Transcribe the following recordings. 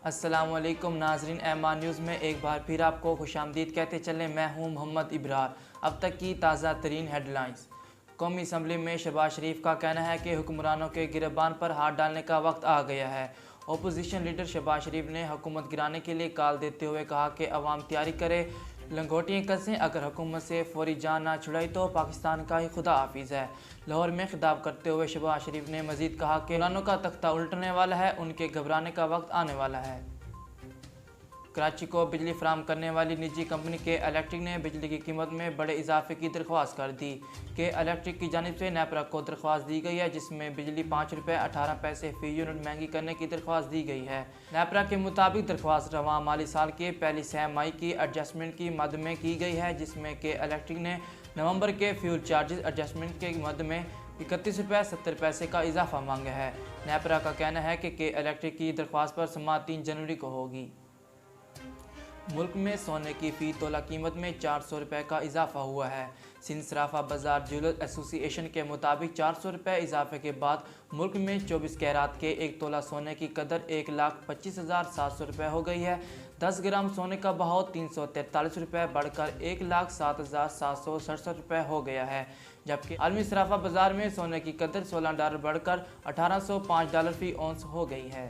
अस्सलामुअलैकुम नाजरीन, MR news में एक बार फिर आपको खुशामदीद कहते चलें। मैं हूं मोहम्मद इब्रार। अब तक की ताज़ा तरीन हेडलाइंस। कौमी असम्बली में शहबाज शरीफ का कहना है कि हुक्मरानों के गिरबान पर हाथ डालने का वक्त आ गया है। अपोजिशन लीडर शहबाज शरीफ ने हुकूमत गिराने के लिए कॉल देते हुए कहा कि अवाम तैयारी करे, लंगोटियाँ कसें, अगर हुकूमत से फौरी जान ना छुड़ाई तो पाकिस्तान का ही खुदा हाफिज़ है। लाहौर में खिताब करते हुए शहबाज शरीफ ने मजीद कहा कि हुक्मरानों का तख्ता उल्टने वाला है, उनके घबराने का वक्त आने वाला है। कराची को बिजली फराहम करने वाली निजी कंपनी के इलेक्ट्रिक ने बिजली की कीमत में बड़े इजाफे की दरख्वास्त कर दी। के इलेक्ट्रिक की जानिब से नेपरा को दरख्वास्त दी गई है, जिसमें बिजली 5 रुपये 18 पैसे फ़ी यूनिट महंगी करने की दरख्वास्त दी गई है। नेपरा के मुताबिक दरख्वास्त रवां माली साल के पहली सहमाही की एडजस्टमेंट की मद में की गई है, जिसमें के इलेक्ट्रिक ने नवंबर के फ्यूल चार्जेस एडजस्टमेंट के मद में 31 रुपये 70 पैसे का इजाफा मांगा है। नेपरा का कहना है कि इलेक्ट्रिक की दरख्वास्त पर समाअत 3 जनवरी को होगी। मुल्क में सोने की फ़ी तोला कीमत में 400 रुपये का इजाफा हुआ है। सिंध सराफा बाज़ार ज्वेलर एसोसिएशन के मुताबिक 400 रुपये इजाफे के बाद मुल्क में 24 कैरात के एक तोला सोने की कदर 1,25,700 रुपये हो गई है। 10 ग्राम सोने का भाव 343 रुपये बढ़कर 1,07,767 रुपये हो गया है, जबकि आलमी सराफा बाज़ार में सोने की कदर $16 बढ़कर $1805 फ़ी औंस हो गई है।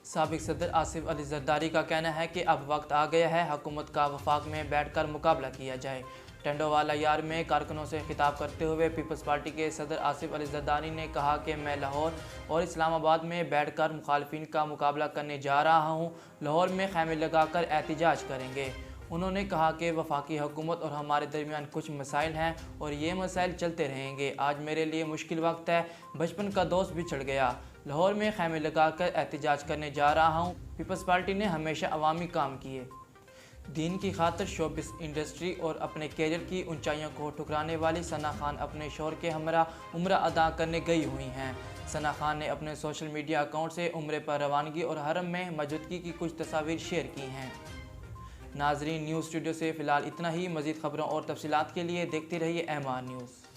साबिक सदर आसिफ अली जरदारी का कहना है कि अब वक्त आ गया है हुकूमत का वफाक में बैठकर मुकाबला किया जाए। टंडोवाला यार में कारकुनों से खिताब करते हुए पीपल्स पार्टी के सदर आसिफ अली जरदारी ने कहा कि मैं लाहौर और इस्लामाबाद में बैठकर मुखालफिन का मुकाबला करने जा रहा हूँ। लाहौर में खैमे लगाकर एहतजाज करेंगे। उन्होंने कहा कि वफाकी हुकूमत और हमारे दरमियान कुछ मसाइल हैं और ये मसाइल चलते रहेंगे। आज मेरे लिए मुश्किल वक्त है, बचपन का दोस्त बिछड़ गया। लाहौर में खैमे लगाकर एहतजाज करने जा रहा हूँ। पीपल्स पार्टी ने हमेशा अवामी काम किए। दीन की खातिर शोबिस इंडस्ट्री और अपने कैरियर की ऊंचाइयों को ठुकराने वाली सना खान अपने शौहर के हमरा उम्रा अदा करने गई हुई हैं। सना खान ने अपने सोशल मीडिया अकाउंट से उम्रे पर रवानगी और हरम में मौजूदगी की कुछ तस्वीर शेयर की हैं। नाजरीन, न्यूज़ स्टूडियो से फ़िलहाल इतना ही। मज़ीद खबरों और तफसीलात के लिए देखते रहिए एमआर न्यूज़।